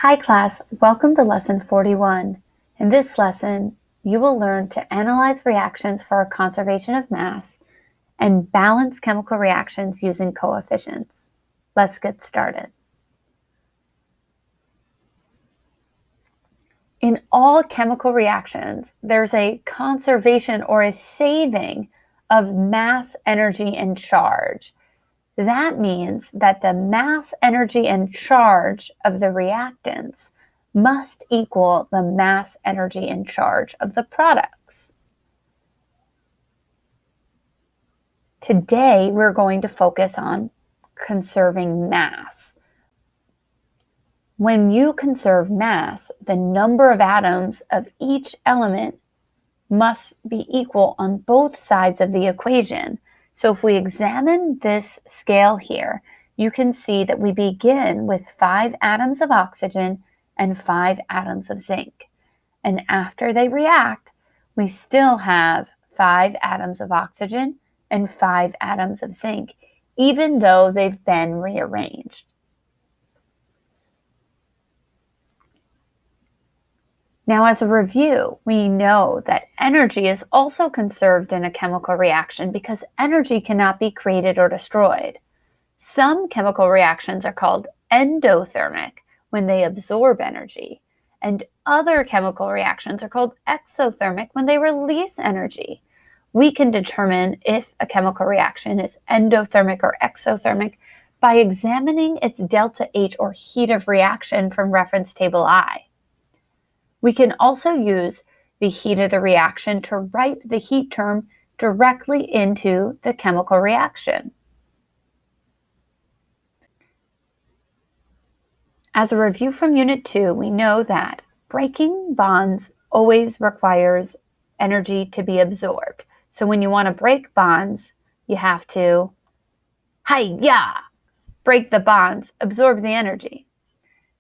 Hi class, welcome to lesson 41. In this lesson, you will learn to analyze reactions for conservation of mass and balance chemical reactions using coefficients. Let's get started. In all chemical reactions, there's a conservation or a saving of mass, energy, and charge. That means that the mass, energy, and charge of the reactants must equal the mass, energy, and charge of the products. Today, we're going to focus on conserving mass. When you conserve mass, the number of atoms of each element must be equal on both sides of the equation. So if we examine this scale here, you can see that we begin with 5 atoms of oxygen and 5 atoms of zinc. And after they react, we still have 5 atoms of oxygen and 5 atoms of zinc, even though they've been rearranged. Now, as a review, we know that energy is also conserved in a chemical reaction because energy cannot be created or destroyed. Some chemical reactions are called endothermic when they absorb energy, and other chemical reactions are called exothermic when they release energy. We can determine if a chemical reaction is endothermic or exothermic by examining its delta H or heat of reaction from reference table I. We can also use the heat of the reaction to write the heat term directly into the chemical reaction. As a review from Unit 2, we know that breaking bonds always requires energy to be absorbed. So when you want to break bonds, you have to, break the bonds, absorb the energy.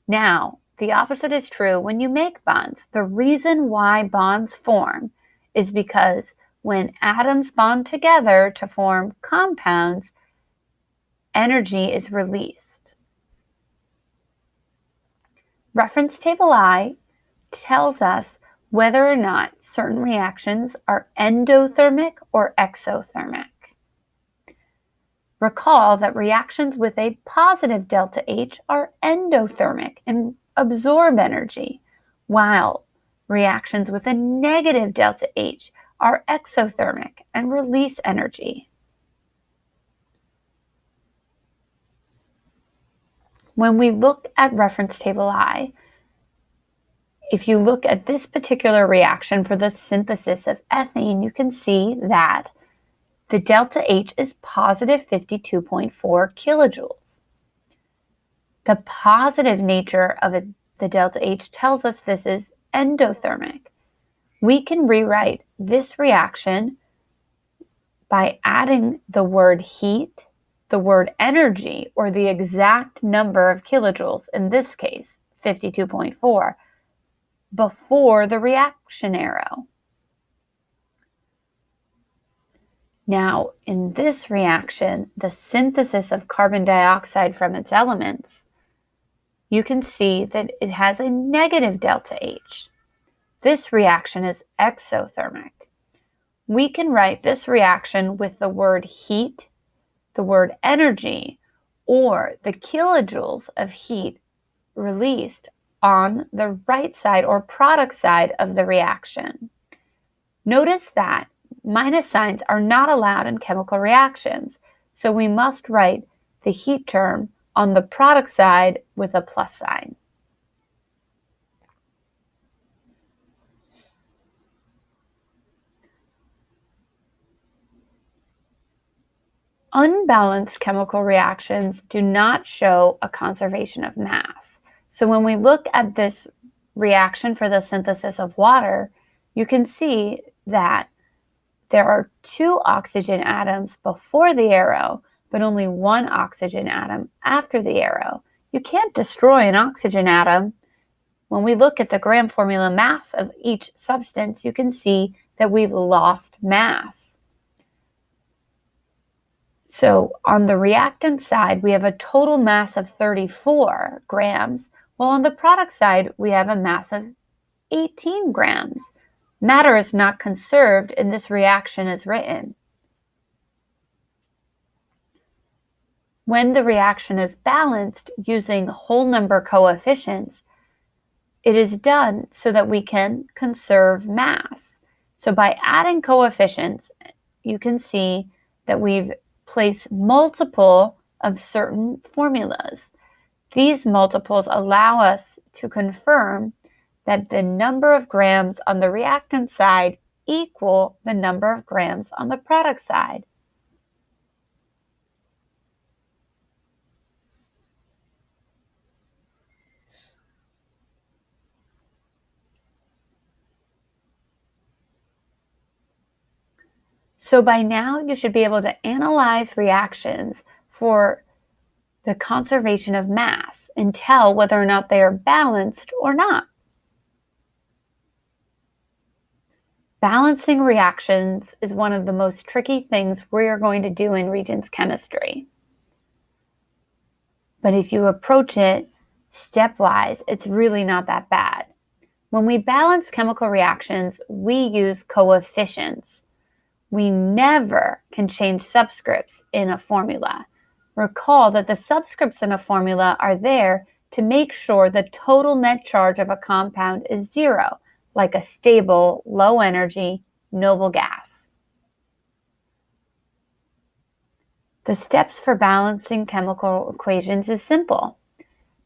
Now, the opposite is true when you make bonds. The reason why bonds form is because when atoms bond together to form compounds, energy is released. Reference table I tells us whether or not certain reactions are endothermic or exothermic. Recall that reactions with a positive delta H are endothermic and absorb energy, while reactions with a negative delta H are exothermic and release energy. When we look at reference table I, if you look at this particular reaction for the synthesis of ethane, you can see that the delta H is positive 52.4 kilojoules. The positive nature of the delta H tells us this is endothermic. We can rewrite this reaction by adding the word heat, the word energy, or the exact number of kilojoules, in this case, 52.4, before the reaction arrow. Now, in this reaction, the synthesis of carbon dioxide from its elements, you can see that it has a negative delta H. This reaction is exothermic. We can write this reaction with the word heat, the word energy, or the kilojoules of heat released on the right side or product side of the reaction. Notice that minus signs are not allowed in chemical reactions, so we must write the heat term on the product side with a plus sign. Unbalanced chemical reactions do not show a conservation of mass. So when we look at this reaction for the synthesis of water, you can see that there are 2 oxygen atoms before the arrow, but only 1 oxygen atom after the arrow. You can't destroy an oxygen atom. When we look at the gram formula mass of each substance, you can see that we've lost mass. So on the reactant side, we have a total mass of 34 grams, While on the product side, we have a mass of 18 grams. Matter is not conserved in this reaction as written. When the reaction is balanced using whole number coefficients, it is done so that we can conserve mass. So by adding coefficients, you can see that we've placed multiple of certain formulas. These multiples allow us to confirm that the number of grams on the reactant side equal the number of grams on the product side. So by now, you should be able to analyze reactions for the conservation of mass and tell whether or not they are balanced or not. Balancing reactions is one of the most tricky things we are going to do in Regents chemistry. But if you approach it stepwise, it's really not that bad. When we balance chemical reactions, we use coefficients. We never can change subscripts in a formula. Recall that the subscripts in a formula are there to make sure the total net charge of a compound is zero, like a stable, low-energy, noble gas. The steps for balancing chemical equations is simple.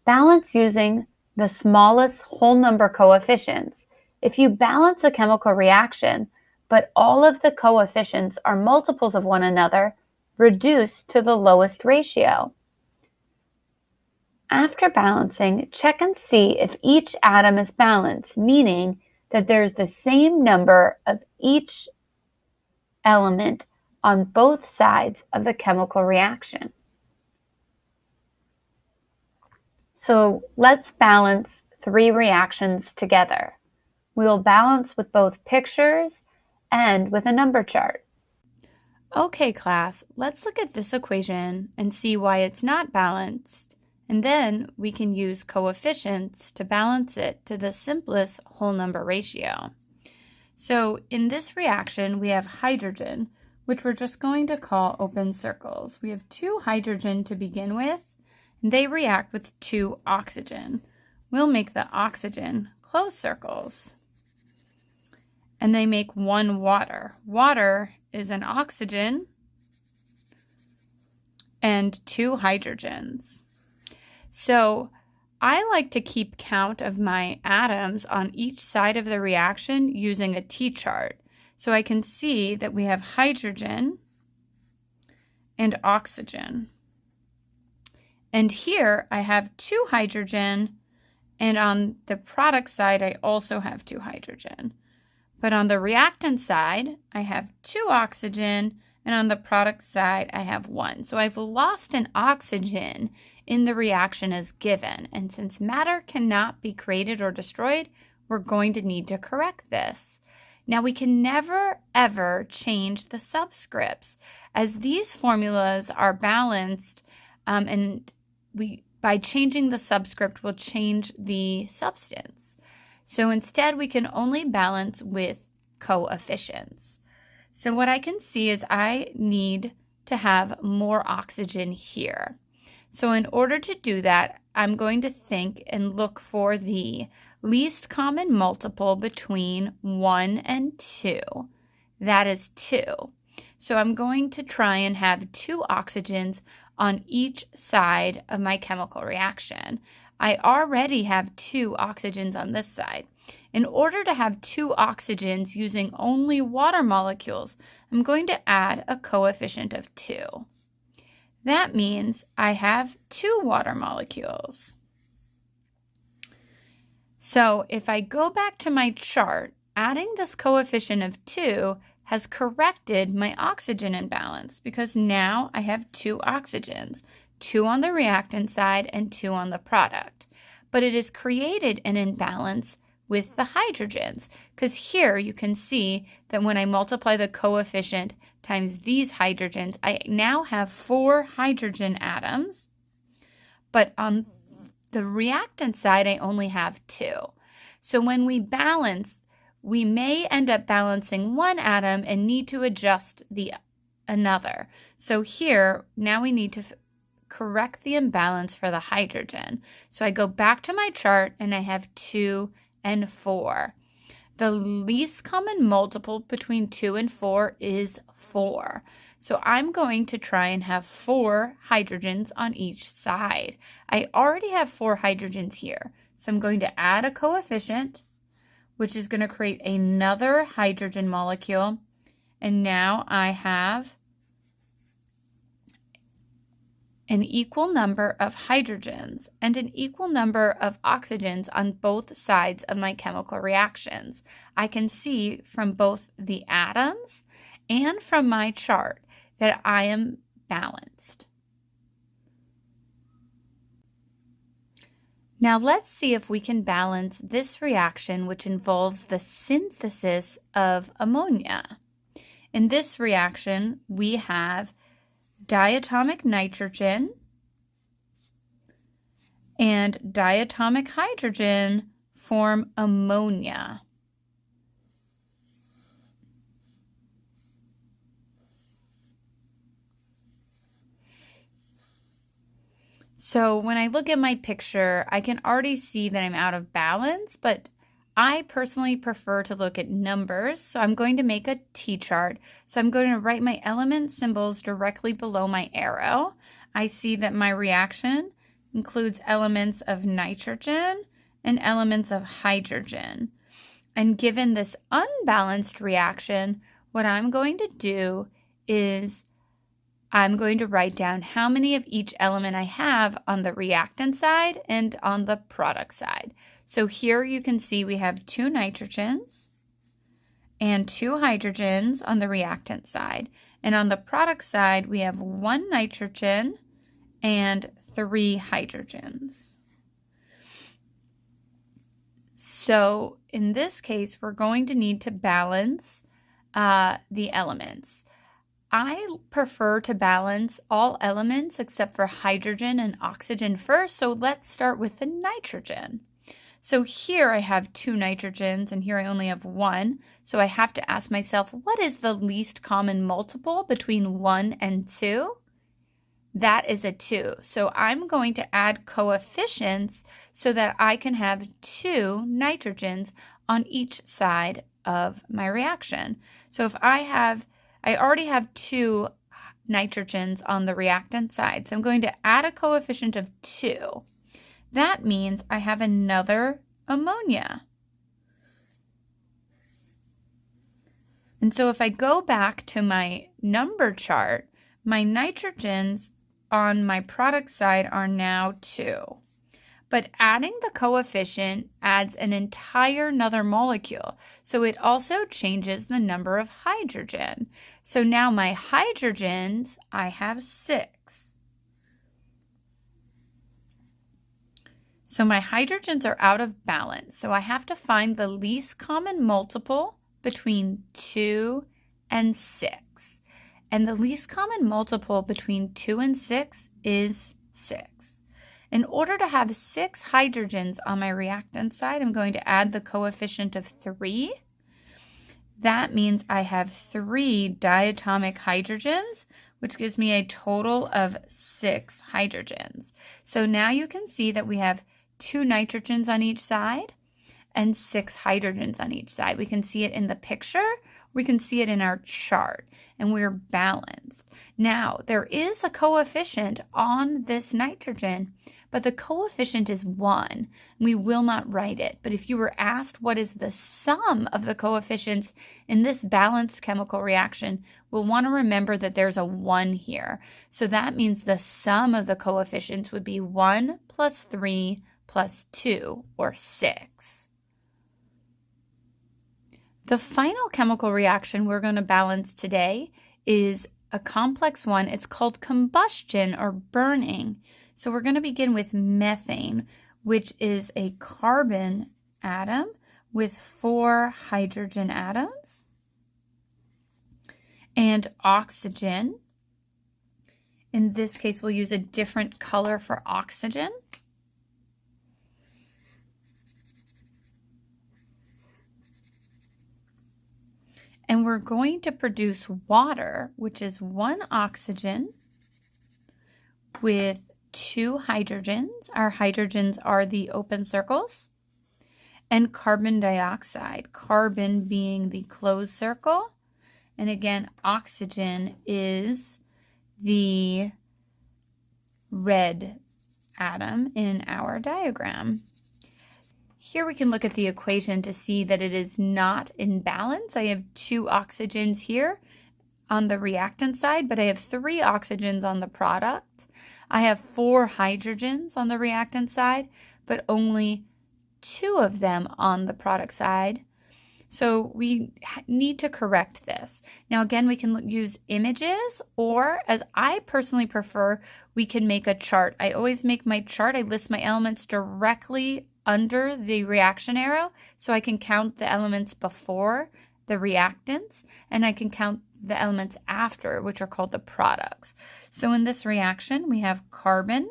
Balance using the smallest whole number coefficients. If you balance a chemical reaction, but all of the coefficients are multiples of one another, reduce to the lowest ratio. After balancing, check and see if each atom is balanced, meaning that there's the same number of each element on both sides of the chemical reaction. So let's balance 3 reactions together. We will balance with both pictures and with a number chart. Okay, class, let's look at this equation and see why it's not balanced, and then we can use coefficients to balance it to the simplest whole number ratio. So in this reaction, we have hydrogen, which we're just going to call open circles. We have 2 hydrogen to begin with, and they react with 2 oxygen. We'll make the oxygen closed circles. And they make 1 water. Water is an oxygen and 2 hydrogens. So I like to keep count of my atoms on each side of the reaction using a T-chart. So I can see that we have hydrogen and oxygen. And here I have 2 hydrogen, and on the product side I also have 2 hydrogen. But on the reactant side, I have 2 oxygen, and on the product side, I have 1. So I've lost an oxygen in the reaction as given. And since matter cannot be created or destroyed, we're going to need to correct this. Now, we can never, ever change the subscripts, as these formulas are balanced, and by changing the subscript, we'll change the substance. So instead, we can only balance with coefficients. So what I can see is I need to have more oxygen here. So in order to do that, I'm going to think and look for the least common multiple between 1 and 2. That is 2. So I'm going to try and have 2 oxygens on each side of my chemical reaction. I already have 2 oxygens on this side. In order to have 2 oxygens using only water molecules, I'm going to add a coefficient of 2. That means I have 2 water molecules. So if I go back to my chart, adding this coefficient of 2 has corrected my oxygen imbalance because now I have 2 oxygens, 2 on the reactant side and 2 on the product. But it has created an imbalance with the hydrogens, because here you can see that when I multiply the coefficient times these hydrogens, I now have 4 hydrogen atoms, but on the reactant side, I only have 2. So when we balance, we may end up balancing one atom and need to adjust another. So here, now we need to correct the imbalance for the hydrogen. So I go back to my chart and I have 2 and 4. The least common multiple between 2 and 4 is 4. So I'm going to try and have 4 hydrogens on each side. I already have 4 hydrogens here. So I'm going to add a coefficient, which is going to create another hydrogen molecule. And now I have an equal number of hydrogens and an equal number of oxygens on both sides of my chemical reactions. I can see from both the atoms and from my chart that I am balanced. Now let's see if we can balance this reaction, which involves the synthesis of ammonia. In this reaction, we have diatomic nitrogen and diatomic hydrogen form ammonia. So when I look at my picture, I can already see that I'm out of balance, but I personally prefer to look at numbers, so I'm going to make a T-chart. So I'm going to write my element symbols directly below my arrow. I see that my reaction includes elements of nitrogen and elements of hydrogen. And given this unbalanced reaction, what I'm going to do is I'm going to write down how many of each element I have on the reactant side and on the product side. So here you can see we have 2 nitrogens and 2 hydrogens on the reactant side. And on the product side, we have 1 nitrogen and 3 hydrogens. So in this case, we're going to need to balance the elements. I prefer to balance all elements except for hydrogen and oxygen first, so let's start with the nitrogen. So here I have 2 nitrogens and here I only have 1, so I have to ask myself, what is the least common multiple between 1 and 2? That is a 2. So I'm going to add coefficients so that I can have 2 nitrogens on each side of my reaction. So if I already have 2 nitrogens on the reactant side, so I'm going to add a coefficient of 2. That means I have another ammonia. And so if I go back to my number chart, my nitrogens on my product side are now 2. But adding the coefficient adds an entire another molecule. So it also changes the number of hydrogen. So now my hydrogens, I have 6. So my hydrogens are out of balance. So I have to find the least common multiple between 2 and 6. And the least common multiple between 2 and 6 is 6. In order to have 6 hydrogens on my reactant side, I'm going to add the coefficient of 3. That means I have 3 diatomic hydrogens, which gives me a total of 6 hydrogens. So now you can see that we have 2 nitrogens on each side and 6 hydrogens on each side. We can see it in the picture, we can see it in our chart, and we're balanced. Now, there is a coefficient on this nitrogen, but the coefficient is 1. We will not write it. But if you were asked what is the sum of the coefficients in this balanced chemical reaction, we'll want to remember that there's a 1 here. So that means the sum of the coefficients would be 1 plus 3 plus 2, or 6. The final chemical reaction we're going to balance today is a complex one. It's called combustion or burning. So we're going to begin with methane, which is a carbon atom with 4 hydrogen atoms, and oxygen. In this case, we'll use a different color for oxygen. and we're going to produce water, which is 1 oxygen with 2 hydrogens. Our hydrogens are the open circles, and carbon dioxide, carbon being the closed circle. And again, oxygen is the red atom in our diagram. Here we can look at the equation to see that it is not in balance. I have 2 oxygens here on the reactant side, but I have 3 oxygens on the product. I have 4 hydrogens on the reactant side, but only 2 of them on the product side. So we need to correct this. Now again, we can use images, or as I personally prefer, we can make a chart. I always make my chart. I list my elements directly under the reaction arrow, so I can count the elements before the reactants, and I can count the elements after, which are called the products. So in this reaction, we have carbon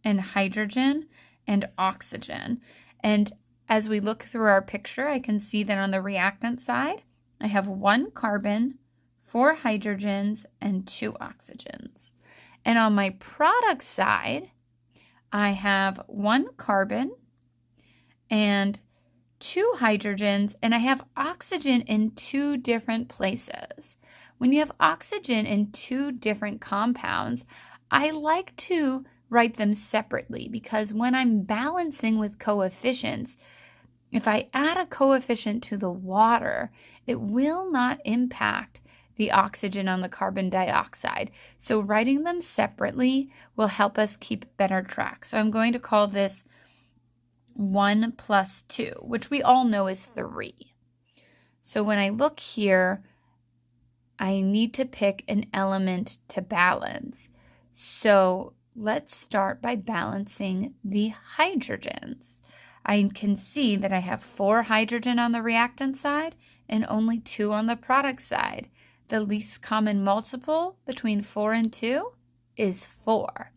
and hydrogen and oxygen. And as we look through our picture, I can see that on the reactant side, I have 1 carbon, 4 hydrogens, and 2 oxygens. And on my product side, I have 1 carbon and 2 hydrogens, and I have oxygen in 2 different places. When you have oxygen in 2 different compounds, I like to write them separately, because when I'm balancing with coefficients, if I add a coefficient to the water, it will not impact the oxygen on the carbon dioxide. So writing them separately will help us keep better track. So I'm going to call this 1 plus 2, which we all know is 3. So when I look here, I need to pick an element to balance. So let's start by balancing the hydrogens. I can see that I have 4 hydrogen on the reactant side and only 2 on the product side. The least common multiple between 4 and 2 is 4.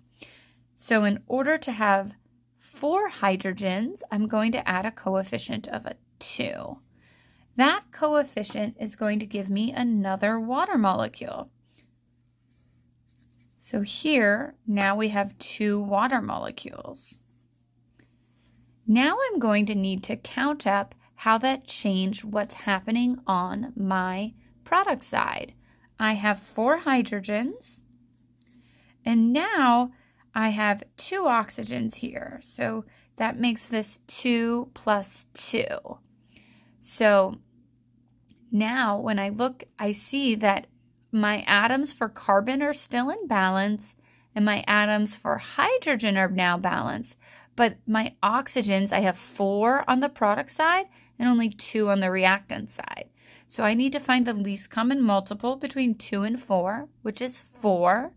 So in order to have 4 hydrogens, I'm going to add a coefficient of a 2. That coefficient is going to give me another water molecule. So here, now we have 2 water molecules. Now I'm going to need to count up how that changed what's happening on my product side. I have 4 hydrogens, and now I have 2 oxygens here. So that makes this 2 plus 2. So now when I look, I see that my atoms for carbon are still in balance, and my atoms for hydrogen are now balanced. But my oxygens, I have 4 on the product side and only 2 on the reactant side. So I need to find the least common multiple between 2 and 4, which is 4.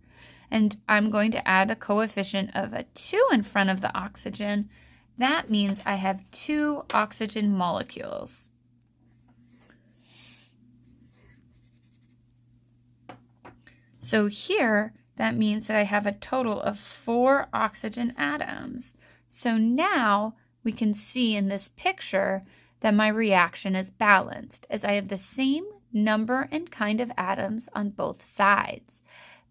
And I'm going to add a coefficient of a 2 in front of the oxygen. That means I have 2 oxygen molecules. So here, that means that I have a total of 4 oxygen atoms. So now we can see in this picture that my reaction is balanced, as I have the same number and kind of atoms on both sides.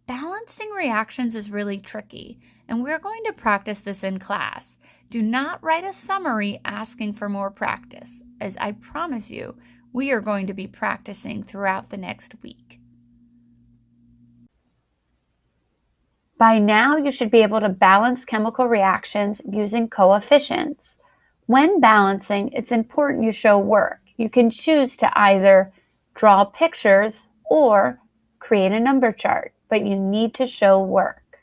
Balancing reactions is really tricky, and we're going to practice this in class. Do not write a summary asking for more practice, as I promise you, we are going to be practicing throughout the next week. By now, you should be able to balance chemical reactions using coefficients. When balancing, it's important you show work. You can choose to either draw pictures or create a number chart, but you need to show work.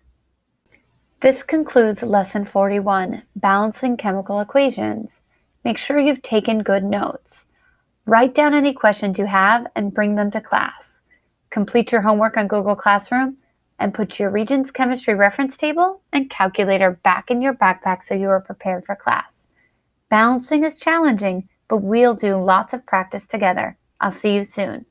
This concludes Lesson 41, Balancing Chemical Equations. Make sure you've taken good notes. Write down any questions you have and bring them to class. Complete your homework on Google Classroom and put your Regents Chemistry reference table and calculator back in your backpack so you are prepared for class. Balancing is challenging, but we'll do lots of practice together. I'll see you soon.